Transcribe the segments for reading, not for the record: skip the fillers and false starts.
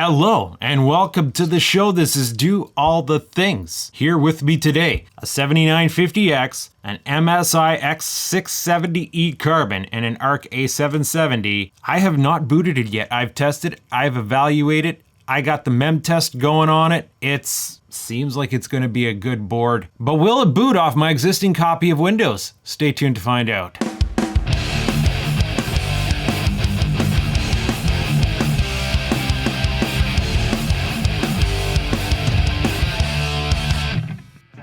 Hello and welcome to the show. This is Do All the Things. Here with me today, a 7950X, an MSI X670E Carbon, and an ARC A770. I have not booted it yet. I've tested, I've evaluated, I got the mem test going on it. Seems like it's going to be a good board. But will it boot off my existing copy of Windows? Stay tuned to find out.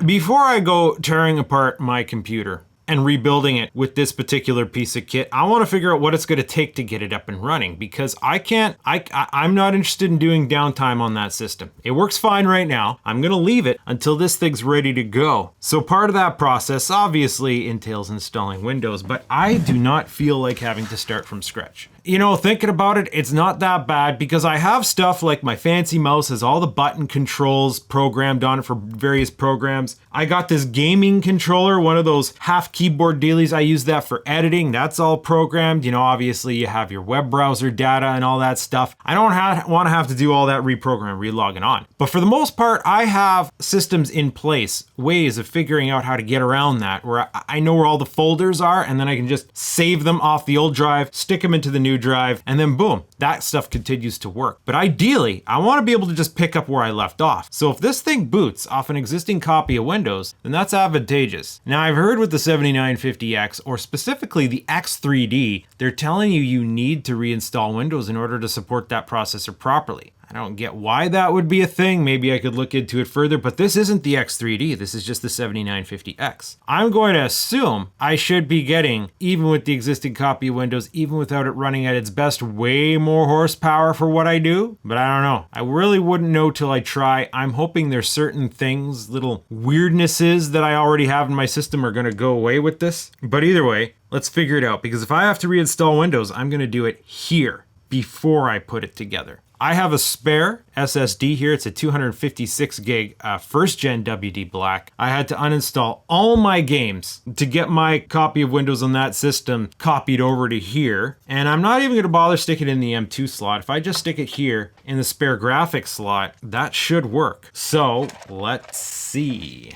Before I go tearing apart my computer and rebuilding it with this particular piece of kit, I want to figure out what it's going to take to get it up and running, because I'm not interested in doing downtime on that system. It works fine right now. I'm going to leave it until this thing's ready to go. So part of that process obviously entails installing Windows, but I do not feel like having to start from scratch. You know, thinking about it, it's not that bad because I have stuff like my fancy mouse has all the button controls programmed on it for various programs. I got this gaming controller, one of those half keyboard dealies. I use that for editing. That's all programmed. You know, obviously you have your web browser data and all that stuff. I don't want to have to do all that reprogram, relogging on. But for the most part, I have systems in place, ways of figuring out how to get around that, where I know where all the folders are, and then I can just save them off the old drive, stick them into the new drive, and then boom, that stuff continues to work. But ideally, I want to be able to just pick up where I left off. So if this thing boots off an existing copy of Windows, then that's advantageous. Now I've heard with the 7950X, or specifically the X3D, they're telling you need to reinstall Windows in order to support that processor properly. I don't get why that would be a thing. Maybe I could look into it further, but this isn't the X3D. This is just the 7950X. I'm going to assume I should be getting, even with the existing copy of Windows, even without it running at its best, way more horsepower for what I do. But I don't know. I really wouldn't know till I try. I'm hoping there's certain things, little weirdnesses that I already have in my system are going to go away with this. But either way, let's figure it out, because if I have to reinstall Windows, I'm going to do it here before I put it together. I have a spare SSD here. It's a 256 gig first gen WD Black. I had to uninstall all my games to get my copy of Windows on that system copied over to here. And I'm not even going to bother sticking it in the M2 slot. If I just stick it here in the spare graphics slot, that should work. So let's see.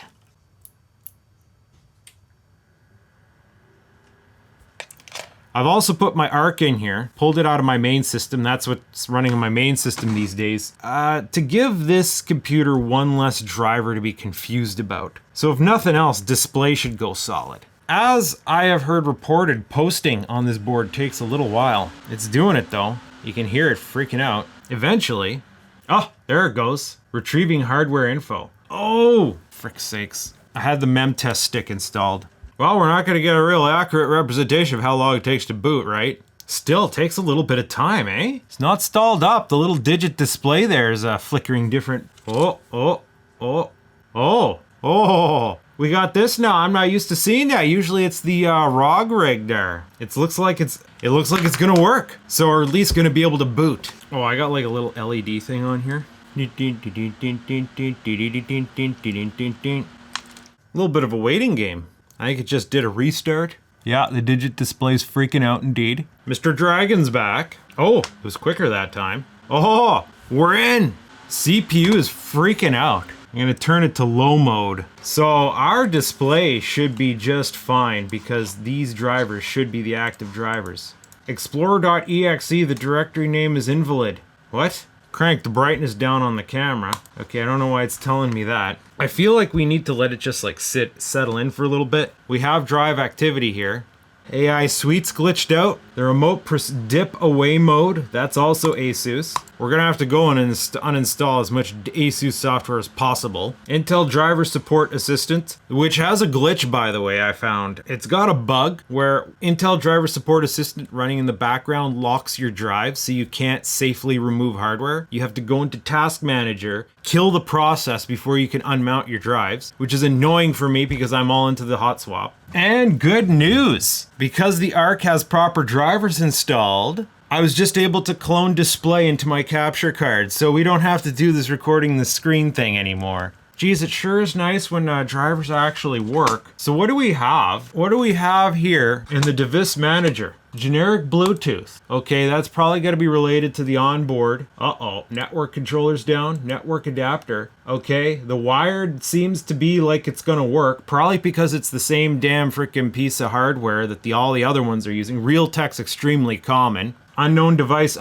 I've also put my ARC in here, pulled it out of my main system. That's what's running on my main system these days, to give this computer one less driver to be confused about. So if nothing else, display should go solid. As I have heard reported, posting on this board takes a little while. It's doing it though. You can hear it freaking out. Eventually, oh, there it goes. Retrieving hardware info. Oh, frick's sakes. I had the mem test stick installed. Well, we're not going to get a real accurate representation of how long it takes to boot, right? Still takes a little bit of time, eh? It's not stalled up. The little digit display there is flickering different. Oh. We got this now. I'm not used to seeing that. Usually it's the ROG rig there. It looks like it's going to work. So, or at least going to be able to boot. Oh, I got like a little LED thing on here. A little bit of a waiting game. I think it just did a restart. Yeah, the digit display's freaking out indeed. Mr. Dragon's back. Oh, it was quicker that time. Oh, we're in. CPU is freaking out. I'm gonna turn it to low mode. So our display should be just fine because these drivers should be the active drivers. Explorer.exe, the directory name is invalid. What? Crank the brightness down on the camera. Okay, I don't know why it's telling me that. I feel like we need to let it just like settle in for a little bit. We have drive activity here. AI Suite's glitched out. The remote dip away mode, that's also Asus. We're gonna have to go and uninstall as much Asus software as possible. Intel Driver Support Assistant, which has a glitch, by the way, I found. It's got a bug where Intel Driver Support Assistant running in the background locks your drive, so you can't safely remove hardware. You have to go into Task Manager, kill the process before you can unmount your drives, which is annoying for me because I'm all into the hot swap. And good news! Because the ARC has proper drivers installed, I was just able to clone display into my capture card, so we don't have to do this recording the screen thing anymore. Geez, it sure is nice when drivers actually work. So what do we have? What do we have here in the device manager? Generic Bluetooth. Okay, that's probably going to be related to the onboard. Uh-oh, network controller's down, network adapter. Okay, the wired seems to be like it's going to work, probably because it's the same damn freaking piece of hardware that all the other ones are using. Realtek's extremely common. Unknown device,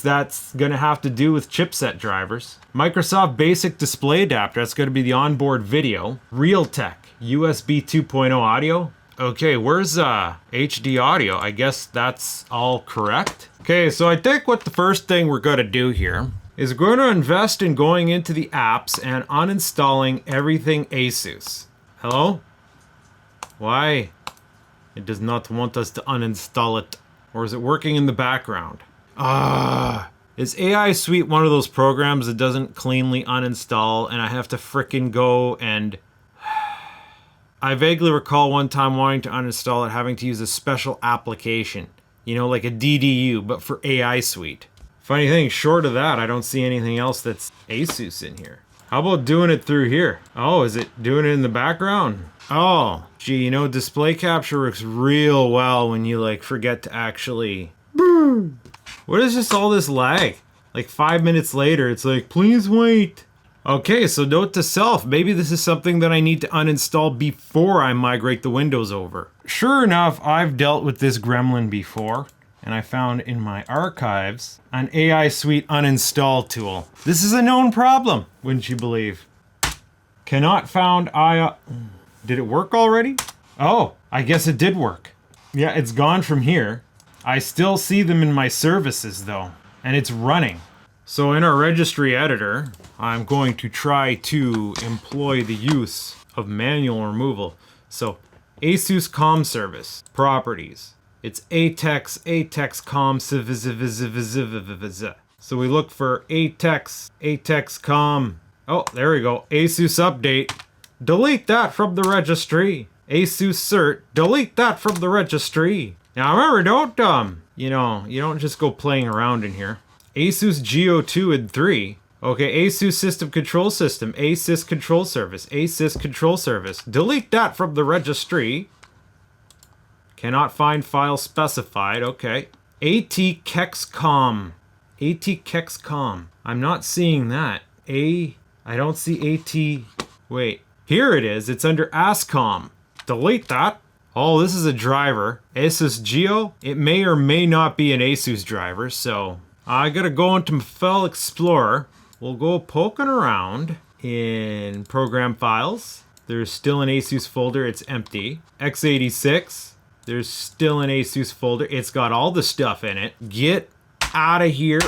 that's going to have to do with chipset drivers. Microsoft Basic Display Adapter, that's going to be the onboard video. Realtek, USB 2.0 audio. Okay, where's HD audio? I guess that's all correct. Okay, so I think what the first thing we're going to do here is we're going to invest in going into the apps and uninstalling everything Asus. Hello? Why? It does not want us to uninstall it. Or is it working in the background? Is AI Suite one of those programs that doesn't cleanly uninstall and I have to frickin' go and... I vaguely recall one time wanting to uninstall it, having to use a special application. You know, like a DDU, but for AI Suite. Funny thing, short of that, I don't see anything else that's Asus in here. How about doing it through here? Oh, is it doing it in the background? Oh, gee, you know, display capture works real well when you, like, forget to actually... What is just all this lag? Like 5 minutes later, it's like, please wait. Okay, so note to self, maybe this is something that I need to uninstall before I migrate the Windows over. Sure enough, I've dealt with this gremlin before, and I found in my archives an AI Suite uninstall tool. This is a known problem, wouldn't you believe? Cannot found Did it work already? Oh, I guess it did work. Yeah, it's gone from here. I still see them in my services though, and it's running. So in our registry editor, I'm going to try to employ the use of manual removal. So Asus COM service, properties. It's ATEX COM. So we look for ATEX COM. Oh, there we go. Asus update. Delete that from the registry. Asus cert. Delete that from the registry. Now remember, don't you don't just go playing around in here. Asus Geo2 and 3. Okay, Asus System Control System, Asus Control Service, Asus Control Service. Delete that from the registry. Cannot find file specified, okay. ATKexCom. ATKexCom. I'm not seeing that. I don't see AT, wait. Here it is, it's under ASCOM. Delete that. Oh, this is a driver. Asus Geo. It may or may not be an Asus driver, so I gotta go into my File Explorer. We'll go poking around in program files. There's still an Asus folder, it's empty. x86, there's still an Asus folder. It's got all the stuff in it. Get out of here.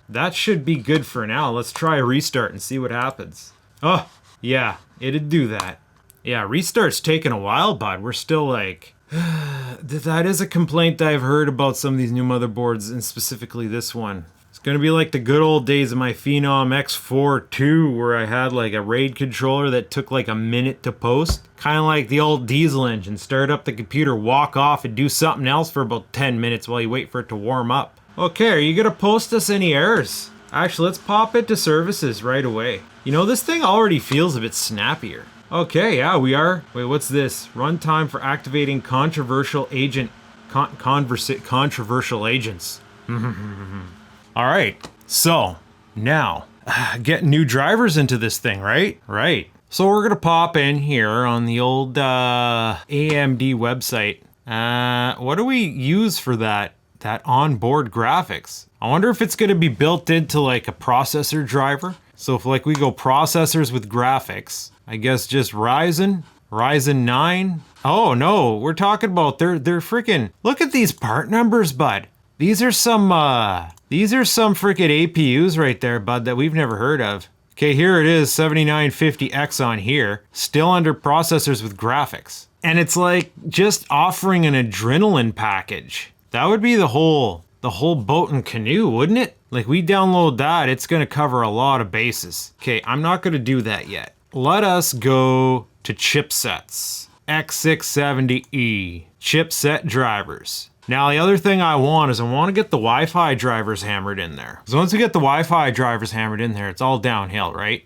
That should be good for now. Let's try a restart and see what happens. Oh, yeah, it'd do that. Yeah, restart's taking a while, bud. We're still like... That is a complaint that I've heard about some of these new motherboards, and specifically this one. It's gonna be like the good old days of my Phenom X4 where I had like a RAID controller that took like a minute to post. Kind of like the old diesel engine. Start up the computer, walk off, and do something else for about 10 minutes while you wait for it to warm up. Okay, are you gonna post us any errors? Actually, let's pop it to services right away. You know, this thing already feels a bit snappier. Okay, yeah, we are. Wait, what's this? Runtime for activating controversial agent... controversial agents. All right, so now get new drivers into this thing, right? Right. So we're gonna pop in here on the old AMD website. What do we use for that onboard graphics? I wonder if it's gonna be built into like a processor driver. So if like we go processors with graphics, I guess just Ryzen 9. Oh no, we're talking about they're freaking, look at these part numbers, bud. These are some freaking APUs right there, bud, that we've never heard of. Okay, here it is, 7950X on here, still under processors with graphics. And it's like just offering an adrenaline package. That would be the whole boat and canoe, wouldn't it? Like we download that, it's gonna cover a lot of bases. Okay, I'm not gonna do that yet. Let us go to chipsets. X670E, chipset drivers. Now the other thing I want is I want to get the Wi-Fi drivers hammered in there. So once we get the Wi-Fi drivers hammered in there, it's all downhill, right?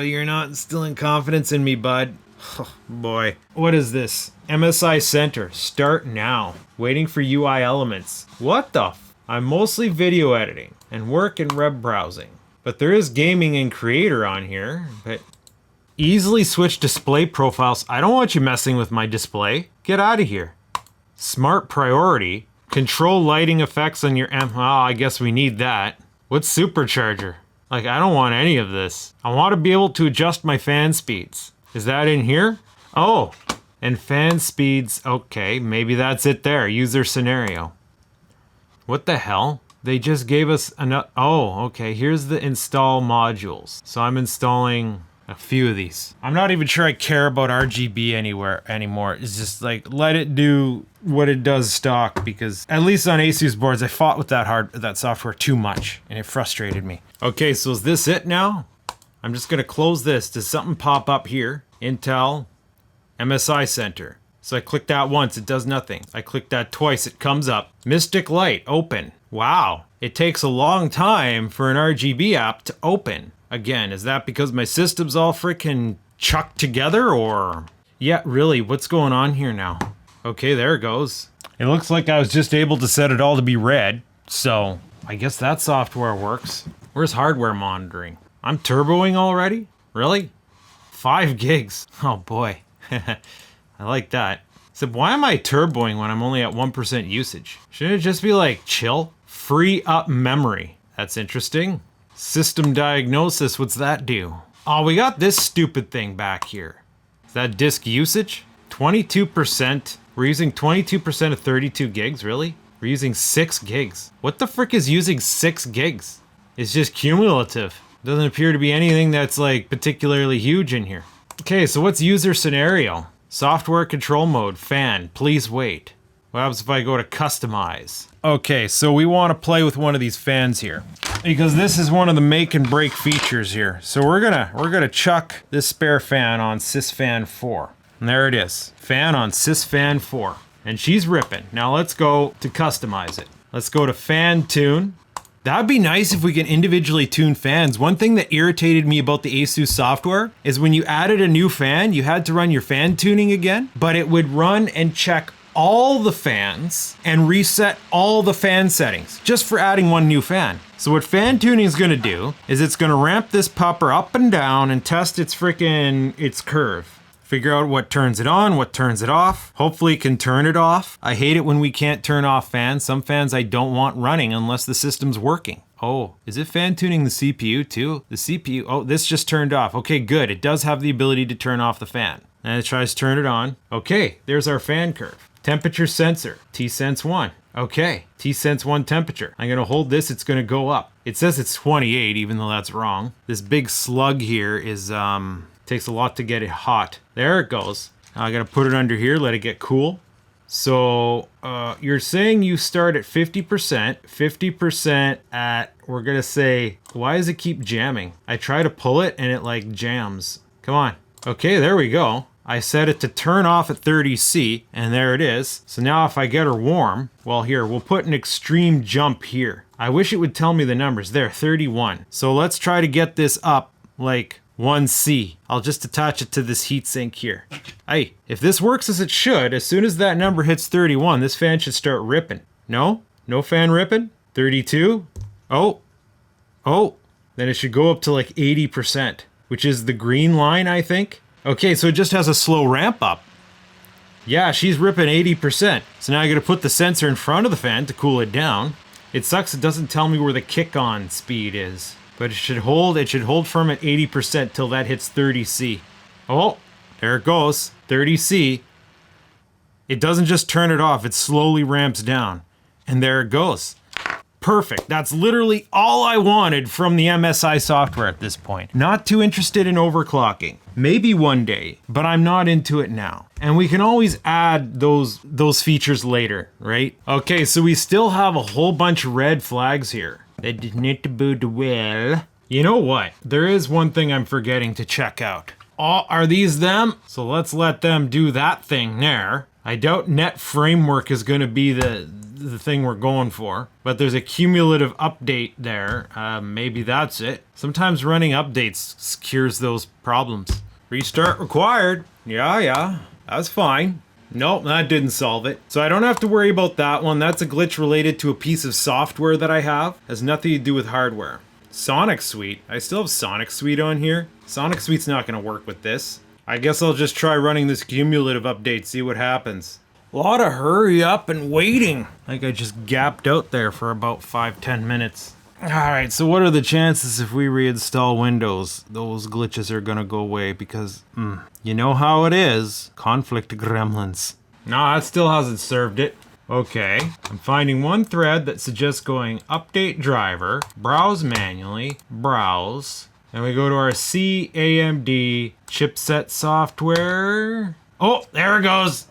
you're not instilling confidence in me, bud. Oh, boy. What is this? MSI Center. Start now. Waiting for UI elements. What the f? I'm mostly video editing and work and web browsing. But there is gaming and creator on here. But easily switch display profiles. I don't want you messing with my display. Get out of here. Smart priority. Control lighting effects on your Oh, I guess we need that. What's supercharger? Like, I don't want any of this. I want to be able to adjust my fan speeds. Is that in here? Oh, and fan speeds. Okay, maybe that's it there. User scenario. What the hell? They just gave us another. Oh, okay. Here's the install modules. So I'm installing a few of these. I'm not even sure I care about RGB anymore. It's just like, let it do what it does stock, because at least on Asus boards, I fought with that software too much and it frustrated me. Okay, so is this it now? I'm just gonna close this. Does something pop up here? Intel, MSI Center. So I click that once, it does nothing. I click that twice, it comes up. Mystic Light, open. Wow, it takes a long time for an RGB app to open. Again, is that because my system's all freaking chucked together, or? Yeah, really, what's going on here now? Okay, there it goes. It looks like I was just able to set it all to be red, so I guess that software works. Where's hardware monitoring? I'm turboing already? Really? 5 gigs. Oh boy. I like that. So why am I turboing when I'm only at 1% usage? Shouldn't it just be like chill? Free up memory. That's interesting. System diagnosis, what's that do? Oh, we got this stupid thing back here. Is that disk usage? 22%. We're using 22% of 32 gigs, really? We're using 6 gigs. What the frick is using 6 gigs? It's just cumulative. Doesn't appear to be anything that's like particularly huge in here. Okay, so what's user scenario? Software control mode, fan, please wait. What happens if I go to customize? Okay, so we want to play with one of these fans here, because this is one of the make and break features here. So we're gonna chuck this spare fan on sysfan 4. And there it is. Fan on sysfan 4. And she's ripping. Now let's go to customize it. Let's go to fan tune. That'd be nice if we can individually tune fans. One thing that irritated me about the Asus software is when you added a new fan, you had to run your fan tuning again, but it would run and check all the fans and reset all the fan settings just for adding one new fan. So what fan tuning is gonna do is it's gonna ramp this pupper up and down and test its curve. Figure out what turns it on, what turns it off. Hopefully it can turn it off. I hate it when we can't turn off fans. Some fans I don't want running unless the system's working. Oh, is it fan tuning the CPU too? The CPU, oh, this just turned off. Okay, good. It does have the ability to turn off the fan. And it tries to turn it on. Okay, there's our fan curve. Temperature sensor, T-Sense 1. Okay, T-Sense 1 temperature. I'm gonna hold this, it's gonna go up. It says it's 28, even though that's wrong. This big slug here is, takes a lot to get it hot. There it goes. Now I gotta put it under here, let it get cool. So, you're saying you start at 50%, 50% at, we're gonna say, why does it keep jamming? I try to pull it and it like jams. Come on. Okay, there we go. I set it to turn off at 30C, and there it is. So now if I get her warm, well here, we'll put an extreme jump here. I wish it would tell me the numbers. There, 31. So let's try to get this up like 1C. I'll just attach it to this heatsink here. Hey, if this works as it should, as soon as that number hits 31, this fan should start ripping. No? No fan ripping? 32? Oh. Oh. Then it should go up to like 80%, which is the green line, I think. Okay, so it just has a slow ramp up. Yeah, she's ripping 80%. So now I gotta put the sensor in front of the fan to cool it down. It sucks it doesn't tell me where the kick-on speed is. But it should hold firm at 80% till that hits 30C. Oh, there it goes, 30C. It doesn't just turn it off, it slowly ramps down. And there it goes. Perfect, that's literally all I wanted from the MSI software at this point. Not too interested in overclocking. Maybe one day, but I'm not into it now. And we can always add those features later, right? Okay, so we still have a whole bunch of red flags here. That did not bode well. You know what? There is one thing I'm forgetting to check out. Oh, are these them? So let's let them do that thing there. I doubt Net Framework is going to be the thing we're going for. But there's a cumulative update there. Maybe that's it. Sometimes running updates cures those problems. Restart required. Yeah, that's fine. Nope, that didn't solve it. So I don't have to worry about that one. That's a glitch related to a piece of software that I have. Has nothing to do with hardware. Sonic Suite. I still have Sonic Suite on here. Sonic Suite's not going to work with this. I guess I'll just try running this cumulative update, see what happens. A lot of hurry up and waiting. Like I just gapped out there for about 5-10 minutes. Alright, so what are the chances if we reinstall Windows, those glitches are gonna go away because, you know how it is. Conflict gremlins. No, that still hasn't served it. Okay, I'm finding one thread that suggests going update driver, browse manually, browse, and we go to our CAMD chipset software. Oh, there it goes.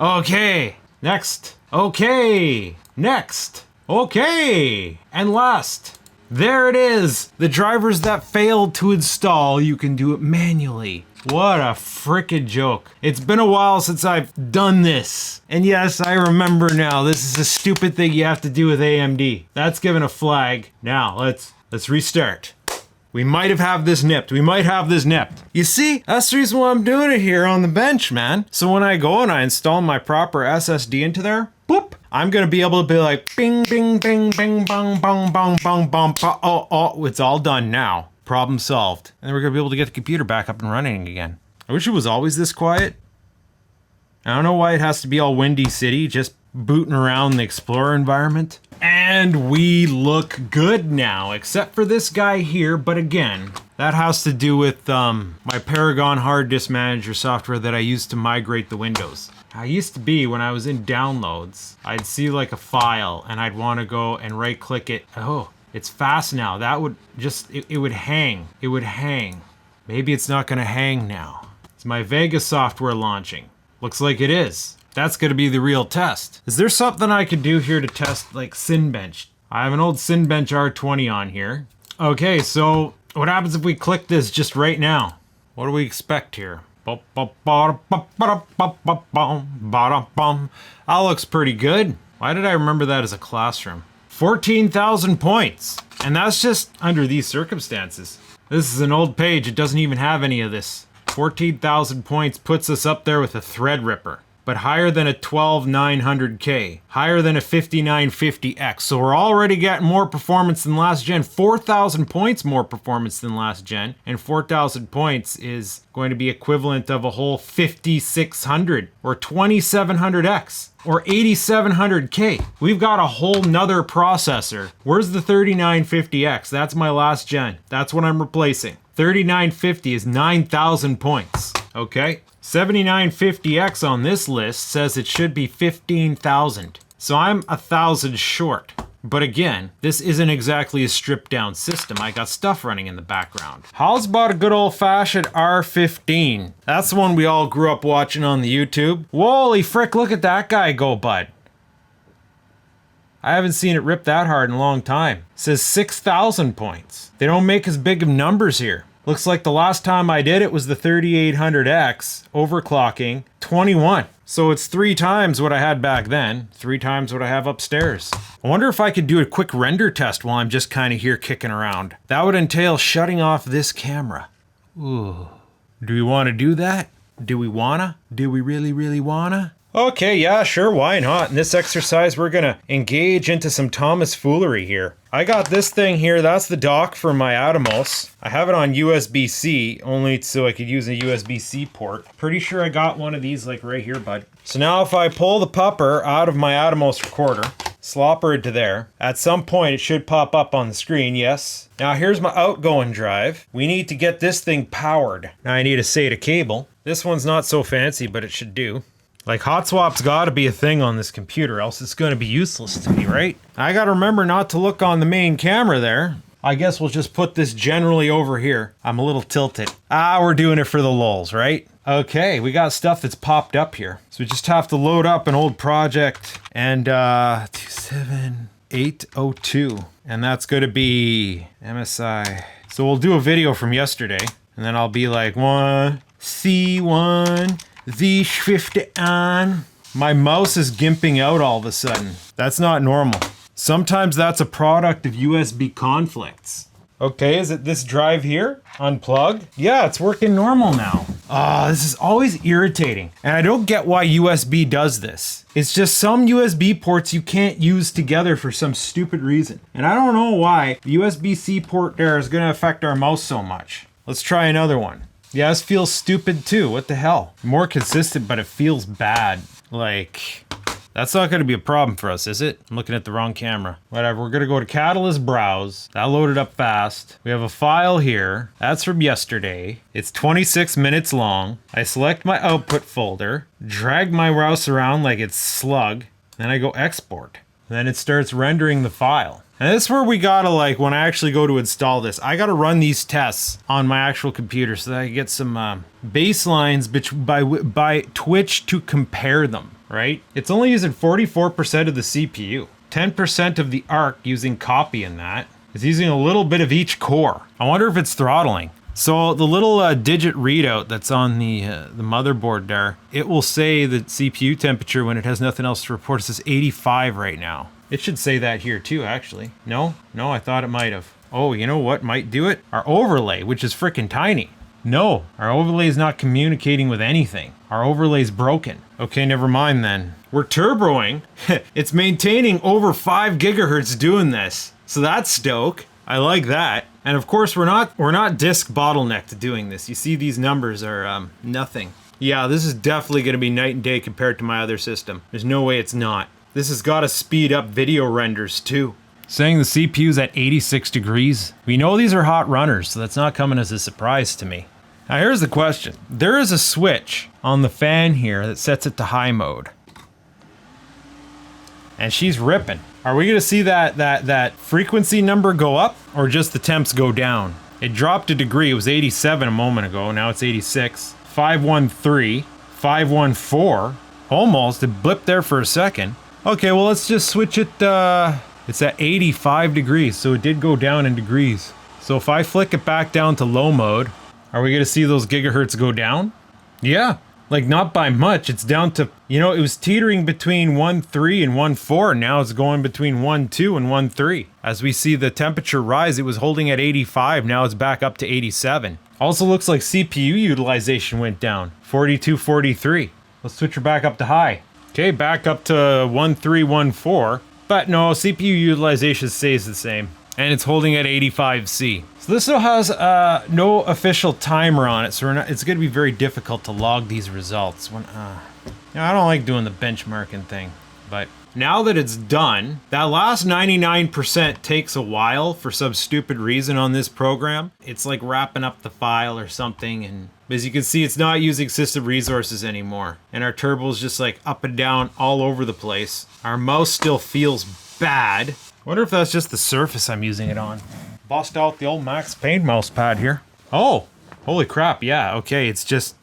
Okay, next. Okay, next. Okay, and last. There it is. The drivers that failed to install, you can do it manually. What a frickin' joke. It's been a while since I've done this. And yes, I remember now. This is a stupid thing you have to do with AMD. That's given a flag. Now, let's restart. We might have this nipped. We might have this nipped. You see, that's the reason why I'm doing it here on the bench, man. So when I go and I install my proper SSD into there, boop, I'm gonna be able to be like, bing, bing, bing, bing, bong, bong, bong, bong, bong, bong. Oh, it's all done now. Problem solved. And then we're gonna be able to get the computer back up and running again. I wish it was always this quiet. I don't know why it has to be all Windy City, just booting around the Explorer environment. And we look good now, except for this guy here. But again, that has to do with my Paragon hard disk manager software that I use to migrate the Windows. I used to be, when I was in downloads, I'd see like a file and I'd want to go and right click it. Oh, it's fast now. That would just, it would hang. It would hang. Maybe it's not going to hang now. It's my Vega software launching. Looks like it is. That's going to be the real test. Is there something I could do here to test like Cinebench? I have an old Cinebench R20 on here. Okay, so what happens if we click this just right now? What do we expect here? That looks pretty good. Why did I remember that as a classroom? 14,000 points. And that's just under these circumstances. This is an old page. It doesn't even have any of this. 14,000 points puts us up there with a Threadripper, but higher than a 12900K, higher than a 5950X. So we're already getting more performance than last gen. 4,000 points more performance than last gen, and 4,000 points is going to be equivalent of a whole 5600 or 2700X or 8700K. We've got a whole nother processor. Where's the 3950X? That's my last gen. That's what I'm replacing. 3950 is 9,000 points. Okay. 7950X on this list says it should be 15,000. So I'm 1,000 short. But again, this isn't exactly a stripped down system. I got stuff running in the background. How's about a good old fashioned R15? That's the one we all grew up watching on the YouTube. Holy frick, look at that guy go, bud. I haven't seen it rip that hard in a long time. It says 6,000 points. They don't make as big of numbers here. Looks like the last time I did it was the 3800X overclocking 21. So it's 3 times what I had back then, 3 times what I have upstairs. I wonder if I could do a quick render test while I'm just kind of here kicking around. That would entail shutting off this camera. Ooh. Do we want to do that? Do we wanna? Do we really wanna? Okay, yeah, sure, why not? In this exercise, we're gonna engage into some Thomas foolery here. I got this thing here, that's the dock for my Atomos. I have it on USB-C, only so I could use a USB-C port. Pretty sure I got one of these like right here, bud. So now if I pull the pupper out of my Atomos recorder, slopper it to there, at some point it should pop up on the screen, yes. Now here's my outgoing drive. We need to get this thing powered. Now I need a SATA cable. This one's not so fancy, but it should do. Like, hot swap's gotta be a thing on this computer, else it's gonna be useless to me, right? I gotta remember not to look on the main camera there. I guess we'll just put this generally over here. I'm a little tilted. We're doing it for the lulz, right? Okay, we got stuff that's popped up here. So we just have to load up an old project and 27802. And that's gonna be MSI. So we'll do a video from yesterday, and then I'll be like, C1, Z50 on. My mouse is gimping out all of a sudden. That's not normal. Sometimes that's a product of USB conflicts. Okay, is it this drive here? Unplug? Yeah, it's working normal now. This is always irritating. And I don't get why USB does this. It's just some USB ports you can't use together for some stupid reason. And I don't know why the USB-C port there is gonna affect our mouse so much. Let's try another one. Yeah, this feels stupid too. What the hell? More consistent, but it feels bad. Like, that's not gonna be a problem for us, is it? I'm looking at the wrong camera. Whatever, we're gonna go to Catalyst Browse. That loaded up fast. We have a file here. That's from yesterday. It's 26 minutes long. I select my output folder, drag my mouse around like it's slug, then I go export. Then it starts rendering the file. And this is where we gotta, like, when I actually go to install this, I gotta run these tests on my actual computer so that I can get some baselines by Twitch to compare them, right? It's only using 44% of the CPU, 10% of the ARC using copy in that. It's using a little bit of each core. I wonder if it's throttling. So the little digit readout that's on the motherboard there, it will say the CPU temperature when it has nothing else to report. It says 85 right now. It should say that here too, actually. No, I thought it might have. Oh, you know what might do it? Our overlay, which is freaking tiny. No, our overlay is not communicating with anything. Our overlay is broken. Okay, never mind then. We're turboing. It's maintaining over 5 gigahertz doing this. So that's stoke. I like that. And of course, we're not disk bottlenecked doing this. You see these numbers are nothing. Yeah, this is definitely going to be night and day compared to my other system. There's no way it's not. This has got to speed up video renders too. Saying the CPU's at 86 degrees. We know these are hot runners, so that's not coming as a surprise to me. Now here's the question. There is a switch on the fan here that sets it to high mode. And she's ripping. Are we gonna see that frequency number go up or just the temps go down? It dropped a degree. It was 87 a moment ago. Now it's 86. 513, 514. Almost. It blipped there for a second. Okay, well, let's just switch it. It's at 85 degrees, so it did go down in degrees. So if I flick it back down to low mode, are we gonna see those gigahertz go down? Yeah, like not by much. It's down to, you know, it was teetering between 1.3 and 1.4. Now it's going between 1.2 and 1.3. As we see the temperature rise, it was holding at 85. Now it's back up to 87. Also looks like CPU utilization went down, 42, 43. Let's switch her back up to high. Okay, back up to 1.314, but no, CPU utilization stays the same, and it's holding at 85C. So this still has no official timer on it, so it's going to be very difficult to log these results. I don't like doing the benchmarking thing, but now that it's done, that last 99% takes a while for some stupid reason on this program. It's like wrapping up the file or something, and as you can see, it's not using system resources anymore. And our turbo is just like up and down all over the place. Our mouse still feels bad. I wonder if that's just the surface I'm using it on. Bust out the old Max Payne mouse pad here. Oh, holy crap, yeah, okay, it's just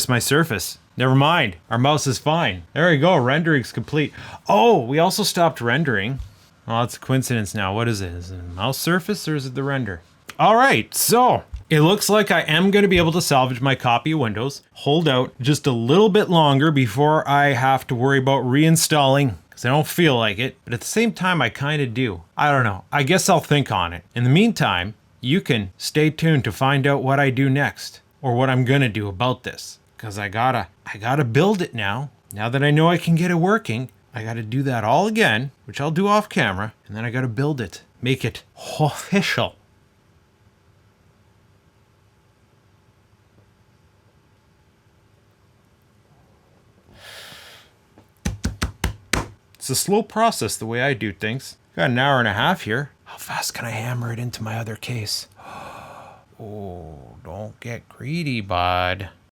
my surface. Never mind, our mouse is fine. There we go, rendering's complete. Oh, we also stopped rendering. Well, it's a coincidence now. What is it? Is it the mouse surface or is it the render? All right, so it looks like I am going to be able to salvage my copy of Windows, hold out just a little bit longer before I have to worry about reinstalling, because I don't feel like it, but at the same time I kind of do. I don't know. I guess I'll think on it. In the meantime, you can stay tuned to find out what I do next, or what I'm going to do about this, because I gotta build it now. Now that I know I can get it working, I gotta do that all again, which I'll do off camera, and then I gotta build it, make it official. It's a slow process the way I do things. Got an hour and a half here. How fast can I hammer it into my other case? Oh, don't get greedy, bud.